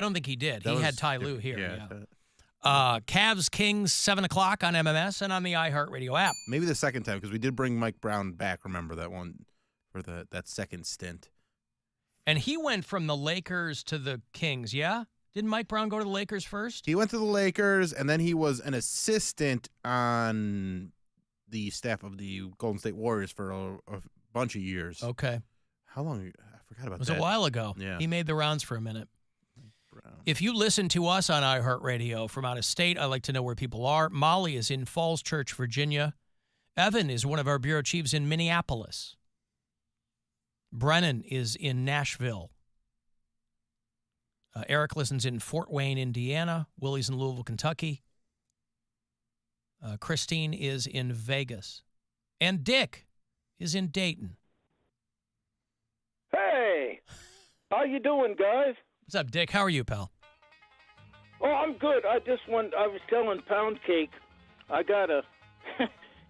I don't think he did. He had Ty Lue here. Yeah. Cavs Kings 7 o'clock on MMS and on the iHeartRadio app. Maybe the second time because we did bring Mike Brown back. Remember that one for that second stint. And he went from the Lakers to the Kings. Yeah. Didn't Mike Brown go to the Lakers first? He went to the Lakers, and then he was an assistant on the staff of the Golden State Warriors for a bunch of years. Okay. How long? I forgot about that. It was a while ago. Yeah. He made the rounds for a minute. Brown. If you listen to us on iHeartRadio from out of state, I like to know where people are. Molly is in Falls Church, Virginia. Evan is one of our bureau chiefs in Minneapolis. Brennan is in Nashville. Eric listens in Fort Wayne, Indiana. Willie's in Louisville, Kentucky. Christine is in Vegas. And Dick is in Dayton. Hey, how you doing, guys? What's up, Dick? How are you, pal? Oh, I'm good. I was telling Poundcake,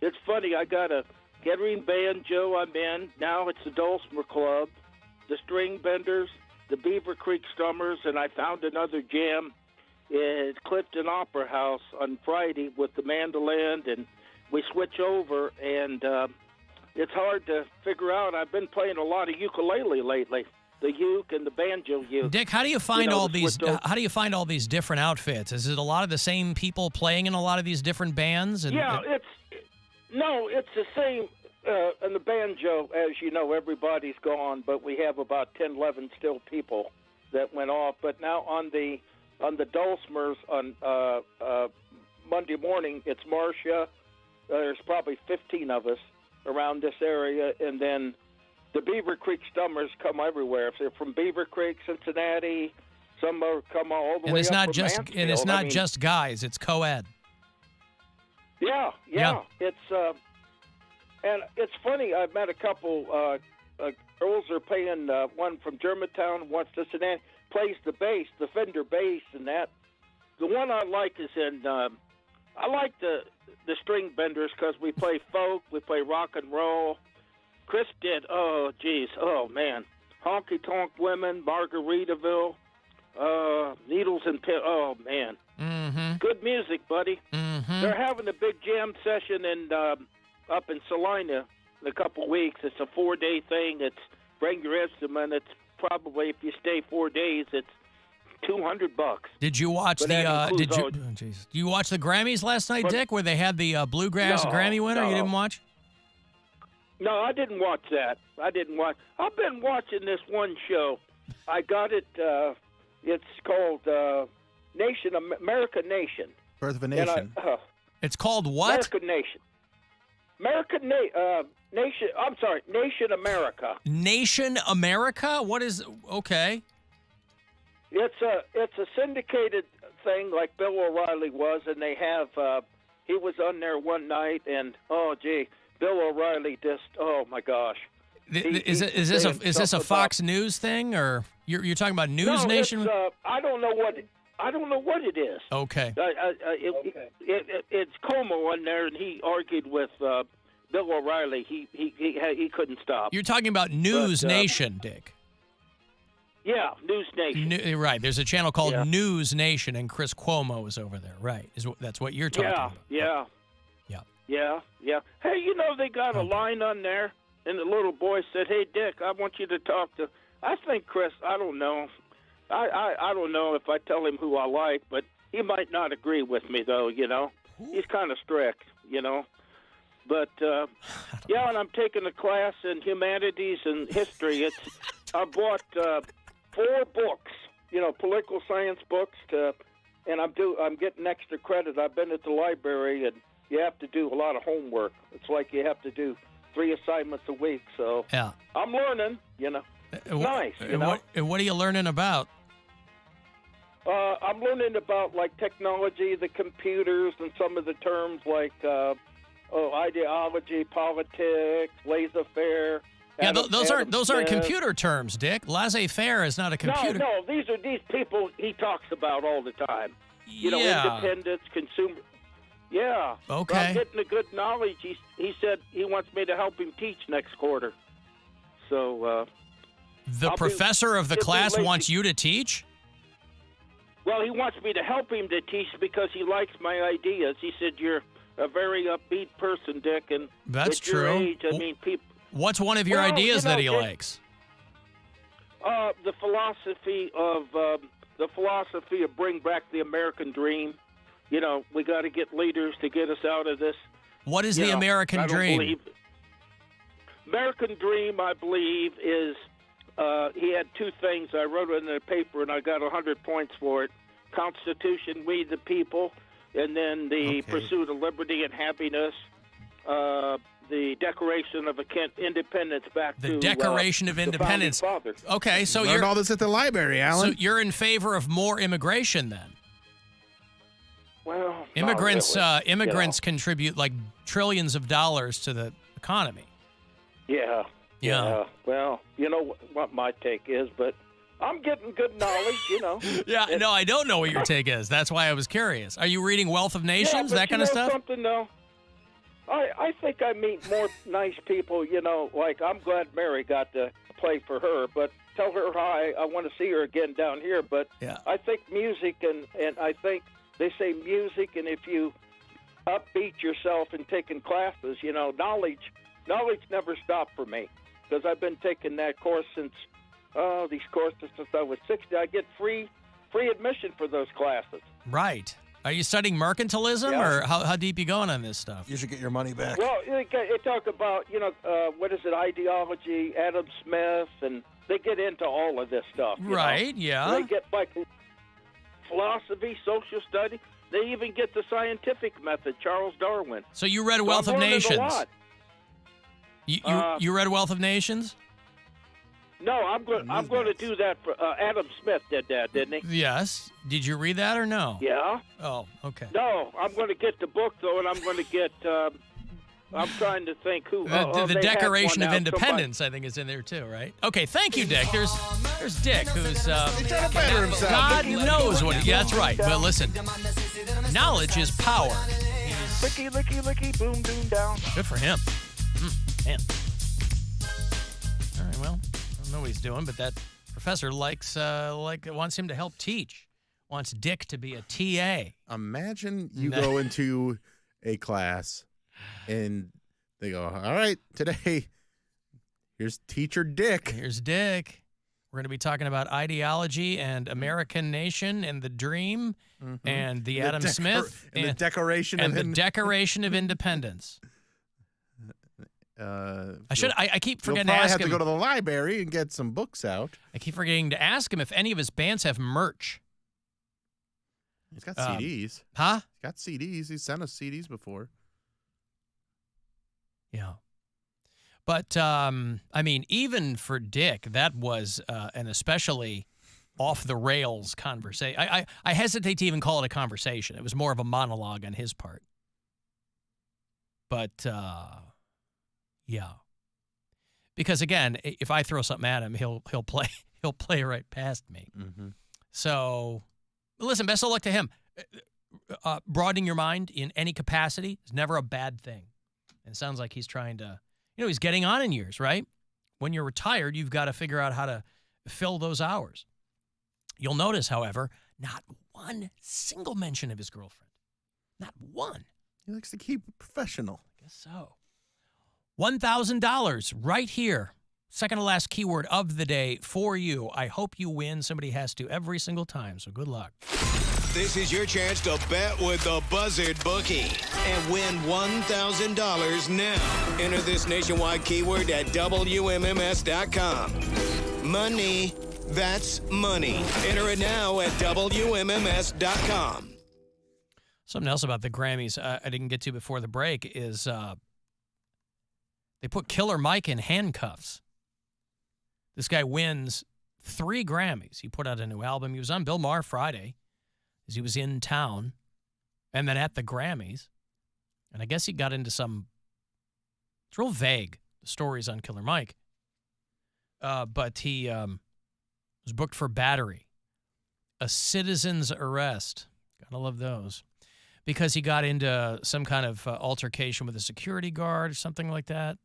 it's funny, I got a Kettering banjo I'm in. Now it's the Dulcimer Club, the String Benders, the Beaver Creek Strummers, and I found another jam at Clifton Opera House on Friday with the mandolin, and we switch over, and it's hard to figure out. I've been playing a lot of ukulele lately, the uke and the banjo uke. Dick, how do you find all these? How do you find all these different outfits? Is it a lot of the same people playing in a lot of these different bands? It's the same. And the banjo, as you know, everybody's gone, but we have about 10, 11 still people that went off. But now on the dulcimers on Monday morning, it's Marcia. There's probably 15 of us around this area, and then the Beaver Creek Stummers come everywhere. If they're from Beaver Creek, Cincinnati, some come all the way up from Mansfield. And it's not just guys; it's co-ed. Yeah. It's and it's funny. I've met a couple girls are playing. One from Germantown, one Cincinnati, plays the bass, the Fender bass, and that. The one I like is in. I like the String Benders because we play folk, we play rock and roll. Chris did. Oh, geez. Oh man, Honky Tonk Women, Margaritaville, Needles and Pin. Oh man. Mm-hmm. Good music, buddy. Mm-hmm. They're having a big jam session up in Salina in a couple weeks. It's a 4-day thing. It's bring your instrument. It's probably, if you stay 4 days, it's $200. Did you watch Did you watch the Grammys last night, Dick, where they had the bluegrass Grammy winner? You didn't watch? No, I didn't watch that. I've been watching this one show. I got it. It's called American Nation. Birth of a Nation. It's called what? American Nation. Nation. I'm sorry, Nation America. Nation America? What is? Okay. It's a syndicated thing like Bill O'Reilly was, and they have. He was on there one night, and oh gee, Bill O'Reilly just. Oh my gosh. Is this a Fox News thing, or you're talking about News Nation? I don't know what it is. Okay. It's Como on there, and he argued with Bill O'Reilly. He couldn't stop. You're talking about News Nation, Dick. Yeah, News Nation. Right. There's a channel called News Nation, and Chris Cuomo is over there. Right. That's what you're talking about. Yeah. Hey, they got a line on there, and the little boy said, "Hey, Dick, I want you to talk to." I think Chris. I don't know. I don't know if I tell him who I like, but he might not agree with me, though, He's kind of strict, But, and I'm taking a class in humanities and history. I bought 4 books, political science books, and I'm getting extra credit. I've been at the library, and you have to do a lot of homework. It's like you have to do 3 assignments a week, so I'm learning, Nice, And what are you learning about? I'm learning about like technology, the computers, and some of the terms like ideology, politics, laissez-faire. Yeah, those aren't computer terms, Dick. Laissez-faire is not a computer. No, these are these people he talks about all the time. Independence, consumer. Yeah. Okay. I'm getting a good knowledge. He said he wants me to help him teach next quarter. So. The professor of the class wants you to teach? Well, he wants me to help him to teach because he likes my ideas. He said, you're a very upbeat person, Dick, and That's at your true. age, I mean, people... What's one of your ideas that he likes? The philosophy of bring back the American dream. You know, we got to get leaders to get us out of this. What is the American dream? American dream, I believe, is he had two things. I wrote it in the paper, and I got 100 points for it. Constitution, we the people, and then the pursuit of liberty and happiness. The Declaration of Independence back to the Declaration of Independence. Okay, so learned all this at the library, Alan. So you're in favor of more immigration then? Well, immigrants really, contribute like trillions of dollars to the economy. Yeah. Well, you know what my take is, but I'm getting good knowledge, you know. No, I don't know what your take is. That's why I was curious. Are you reading Wealth of Nations, that kind of stuff? Something, though? I think I meet more nice people, you know, like I'm glad Mary got to play for her, but tell her hi. I want to see her again down here. But I think music, and I think they say music, and if you upbeat yourself and taking classes, you know, knowledge never stopped for me because I've been taking that course since I was 60. I get free admission for those classes. Right. Are you studying mercantilism, or how deep you going on this stuff? You should get your money back. Well, they talk about, you know, what is it, ideology, Adam Smith, and they get into all of this stuff. Right, know? yeah. They get, like, philosophy, social study. They even get the scientific method, Charles Darwin. So you read Wealth of Nations? You read Wealth of Nations? No, I'm going to do that for Adam Smith did that, didn't he? Yes. Did you read that or no? Yeah. Oh, okay. No, I'm going to get the book though, and I'm going to get. I'm trying to think who. The Declaration of Independence, I think, is in there too, right? Okay, thank you, Dick. There's Dick, who's trying to better himself. God knows what. Yeah, that's right. But listen, knowledge is power. Licky, licky, licky, boom, boom, down. Good for him. Man. All right, well. I don't know what he's doing, but that professor wants him to help teach. Wants Dick to be a TA. Imagine you go into a class and they go, all right, today, here's Teacher Dick. Here's Dick. We're going to be talking about ideology and American nation and the dream and the Adam Smith and the Declaration of Independence. I keep forgetting to ask him. You'll probably have to go to the library and get some books out. I keep forgetting to ask him if any of his bands have merch. He's got CDs. Huh? He's got CDs. He's sent us CDs before. Yeah. But, I mean, even for Dick, that was an especially off-the-rails conversation. I hesitate to even call it a conversation. It was more of a monologue on his part. But, yeah. Because, again, if I throw something at him, he'll play right past me. Mm-hmm. So, listen, best of luck to him. Broadening your mind in any capacity is never a bad thing. And it sounds like he's trying to, he's getting on in years, right? When you're retired, you've got to figure out how to fill those hours. You'll notice, however, not one single mention of his girlfriend. Not one. He likes to keep it professional. I guess so. $1,000 right here. Second to last keyword of the day for you. I hope you win. Somebody has to every single time, so good luck. This is your chance to bet with the Buzzard Bookie and win $1,000 now. Enter this nationwide keyword at WMMS.com. Money, that's money. Enter it now at WMMS.com. Something else about the Grammys I didn't get to before the break is they put Killer Mike in handcuffs. This guy wins 3 Grammys. He put out a new album. He was on Bill Maher Friday as he was in town and then at the Grammys. And I guess he got into some, it's real vague, the stories on Killer Mike. But he was booked for battery, a citizen's arrest. Gotta love those. Because he got into some kind of altercation with a security guard or something like that.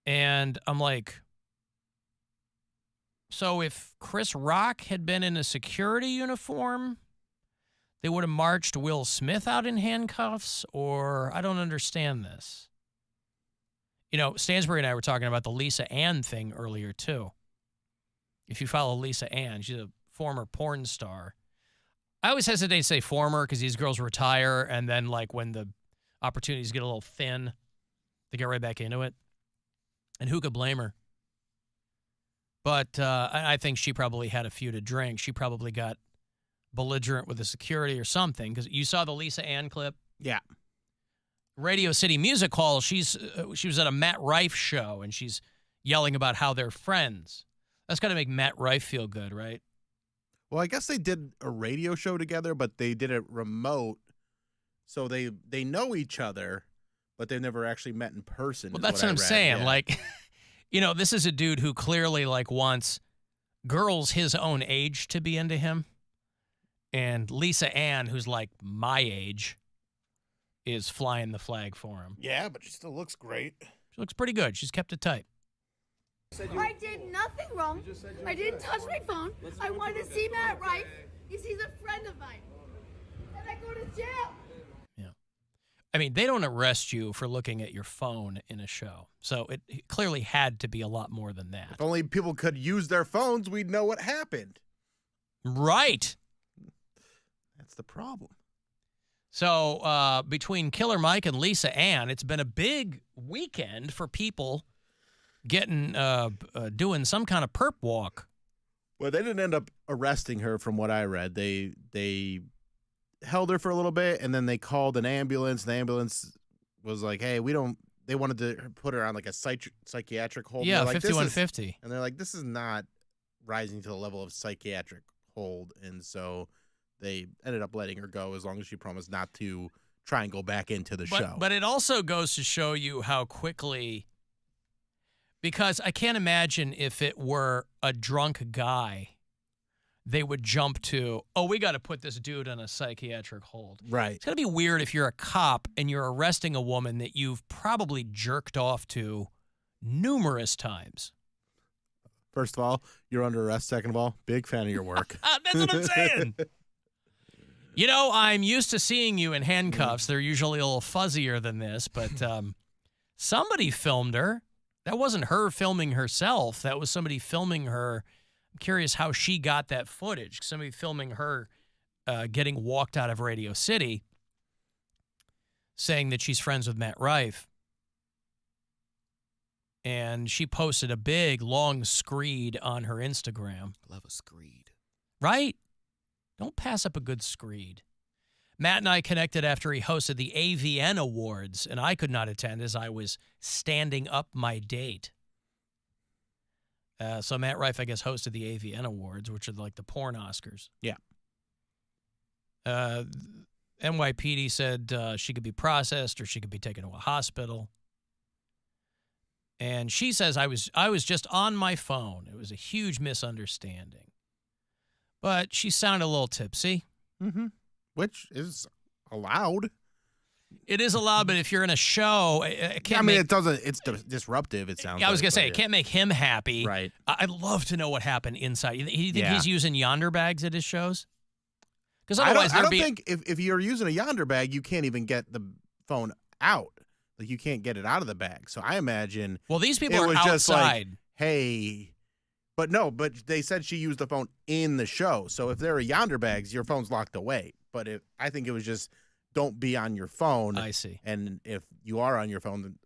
And I'm like, So if Chris Rock had been in a security uniform, they would have marched Will Smith out in handcuffs, or I don't understand this. You know, Stansbury and I were talking about the Lisa Ann thing earlier, too. If you follow Lisa Ann, she's a former porn star. I always hesitate to say former because these girls retire, and then, like, when the opportunities get a little thin, they get right back into it. And who could blame her? But I think she probably had a few to drink. She probably got belligerent with the security or something, because you saw the Lisa Ann clip. Yeah. Radio City Music Hall. She was at a Matt Rife show, and she's yelling about how they're friends. That's got to make Matt Rife feel good, right? Well, I guess they did a radio show together, but they did it remote, so they know each other, but they've never actually met in person. Well, that's what I'm saying. Yeah. Like, you know, this is a dude who clearly, like, wants girls his own age to be into him. And Lisa Ann, who's like my age, is flying the flag for him. Yeah, but she still looks great. She looks pretty good. She's kept it tight. I did nothing wrong. I didn't touch my phone. I wanted to see Matt Rife because he's a friend of mine. And I go to jail. Yeah. I mean, they don't arrest you for looking at your phone in a show. So it clearly had to be a lot more than that. If only people could use their phones, we'd know what happened. Right. That's the problem. So between Killer Mike and Lisa Ann, it's been a big weekend for people getting doing some kind of perp walk. Well, they didn't end up arresting her, from what I read. They held her for a little bit, and then they called an ambulance. The ambulance was like, "Hey, we don't." They wanted to put her on like a psychiatric hold. Yeah, like, 5150. And they're like, "This is not rising to the level of psychiatric hold," and so they ended up letting her go as long as she promised not to try and go back into the show. But it also goes to show you how quickly, because I can't imagine if it were a drunk guy, they would jump to, oh, we got to put this dude on a psychiatric hold. Right. It's going to be weird if you're a cop and you're arresting a woman that you've probably jerked off to numerous times. First of all, you're under arrest. Second of all, big fan of your work. That's what I'm saying. You know, I'm used to seeing you in handcuffs. They're usually a little fuzzier than this, but somebody filmed her. That wasn't her filming herself. That was somebody filming her. I'm curious how she got that footage. Somebody filming her getting walked out of Radio City, saying that she's friends with Matt Rife. And she posted a big, long screed on her Instagram. Love a screed. Right? Don't pass up a good screed. Matt and I connected after he hosted the AVN Awards, and I could not attend as I was standing up my date. So Matt Rife, I guess, hosted the AVN Awards, which are like the porn Oscars. Yeah. NYPD said she could be processed or she could be taken to a hospital. And she says, I was just on my phone. It was a huge misunderstanding. But she sounded a little tipsy. Mm-hmm. Which is allowed. It is allowed, but if you're in a show, it can't. I mean, it doesn't. It's disruptive. It sounds. I was gonna say yeah. It can't make him happy. Right. I'd love to know what happened inside. You think he's using yonder bags at his shows? Because otherwise, I don't think if you're using a yonder bag, you can't even get the phone out. Like you can't get it out of the bag. So I imagine. Well, these people are was outside. Just like, hey. But no, but they said she used the phone in the show. So if there are yonder bags, your phone's locked away. But I think it was just don't be on your phone. I see. And if you are on your phone, then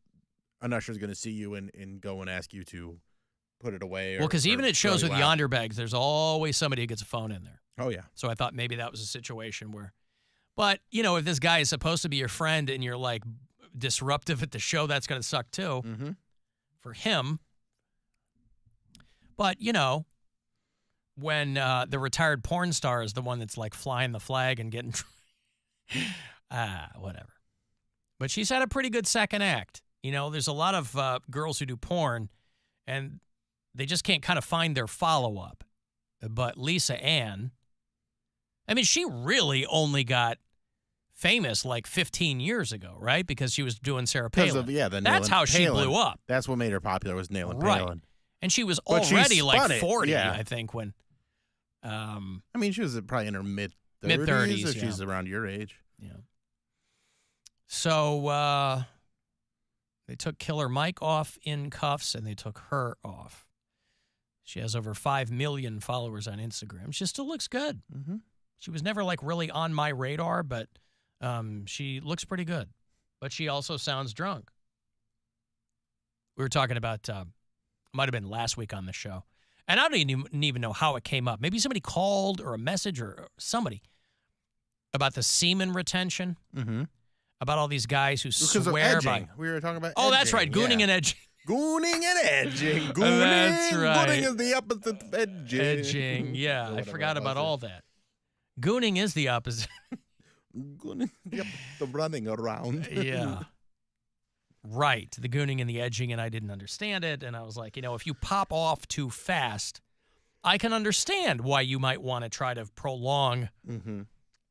an usher's going to see you and go and ask you to put it away. Well, because even at shows with yonder bags, there's always somebody who gets a phone in there. Oh, yeah. So I thought maybe that was a situation where. But, you know, if this guy is supposed to be your friend and you're like disruptive at the show, that's going to suck too for him. But, you know, when the retired porn star is the one that's like flying the flag and getting, whatever. But she's had a pretty good second act. You know, there's a lot of girls who do porn and they just can't kind of find their follow-up. But Lisa Ann, I mean, she really only got famous like 15 years ago, right? Because she was doing Sarah Palin. That's how she blew up. That's what made her popular was nailing right. Palin. And she was But she already like spun it, 40, yeah. I think, when. I mean, she was probably in her mid-30s. Mid-30s, if yeah. she's around your age. Yeah. So they took Killer Mike off in cuffs, and they took her off. She has over 5 million followers on Instagram. She still looks good. Mm-hmm. She was never like really on my radar, but she looks pretty good. But she also sounds drunk. We were talking about, might have been last week on the show. And I don't even know how it came up. Maybe somebody called or a message or somebody about the semen retention. Mm-hmm. About all these guys who Because swear of by. edging. We were talking about Oh, that's right. edging, Gooning yeah. and edging. Gooning and edging. Gooning. That's right. Gooning is the opposite of edging. Edging. Yeah, I forgot about all that. Gooning is the opposite. Gooning. Yep. The running around. Yeah. Right. The gooning and the edging, and I didn't understand it. And I was like, if you pop off too fast, I can understand why you might want to try to prolong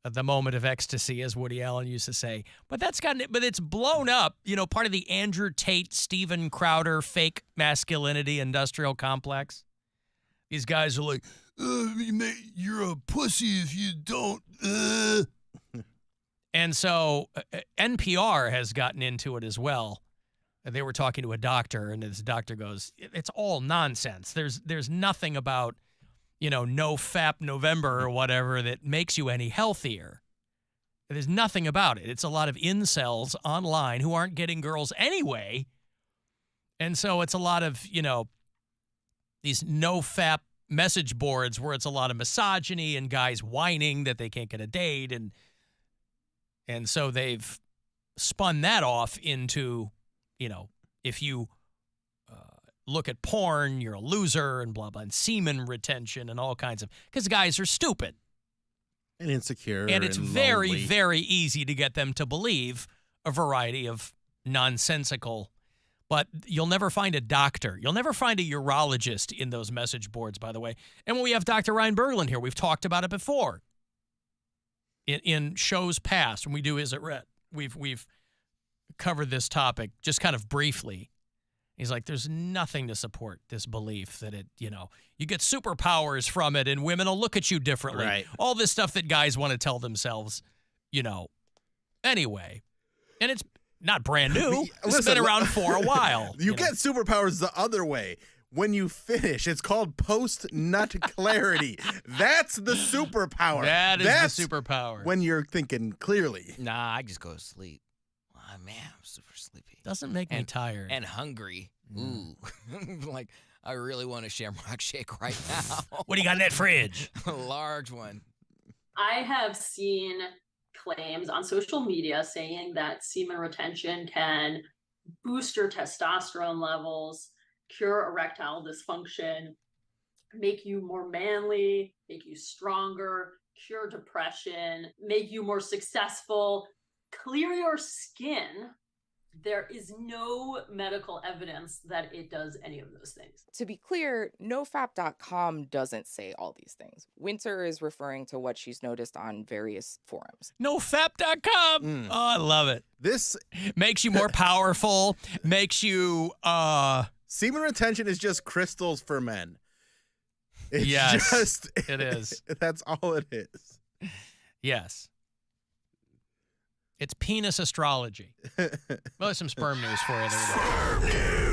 the moment of ecstasy, as Woody Allen used to say. But it's blown up, part of the Andrew Tate, Steven Crowder fake masculinity industrial complex. These guys are like, you're a pussy if you don't. And so NPR has gotten into it as well. They were talking to a doctor, and this doctor goes, it's all nonsense. There's nothing about, no FAP November or whatever that makes you any healthier. There's nothing about it. It's a lot of incels online who aren't getting girls anyway. And so it's a lot of, these no FAP message boards where it's a lot of misogyny and guys whining that they can't get a date. And so they've spun that off into, if you look at porn, you're a loser and blah, blah, and semen retention and all kinds of, because guys are stupid. And insecure. And it's and very, lonely. very easy to get them to believe a variety of nonsensical, but you'll never find a doctor. You'll never find a urologist in those message boards, by the way. And when we have Dr. Ryan Berglund here, we've talked about it before. In shows past, when we do Is It Red, we've covered this topic just kind of briefly. He's like, there's nothing to support this belief that you get superpowers from it and women will look at you differently. Right. All this stuff that guys want to tell themselves, anyway. And it's not brand new. It's been around for a while. You get superpowers the other way. When you finish, it's called post-nut clarity. That's the superpower. That's the superpower. When you're thinking clearly. Nah, I just go to sleep. Oh, man, I'm super sleepy. Doesn't make me tired. And hungry. Ooh. Like, I really want a Shamrock Shake right now. What do you got in that fridge? A large one. I have seen claims on social media saying that semen retention can boost your testosterone levels, cure erectile dysfunction, make you more manly, make you stronger, cure depression, make you more successful, clear your skin. There is no medical evidence that it does any of those things. To be clear, nofap.com doesn't say all these things. Winter is referring to what she's noticed on various forums. Nofap.com. Oh, I love it. This makes you more powerful, makes you semen retention is just crystals for men. It's yes, just, it is. That's all it is. Yes. It's penis astrology. Well, there's some sperm news for you. There.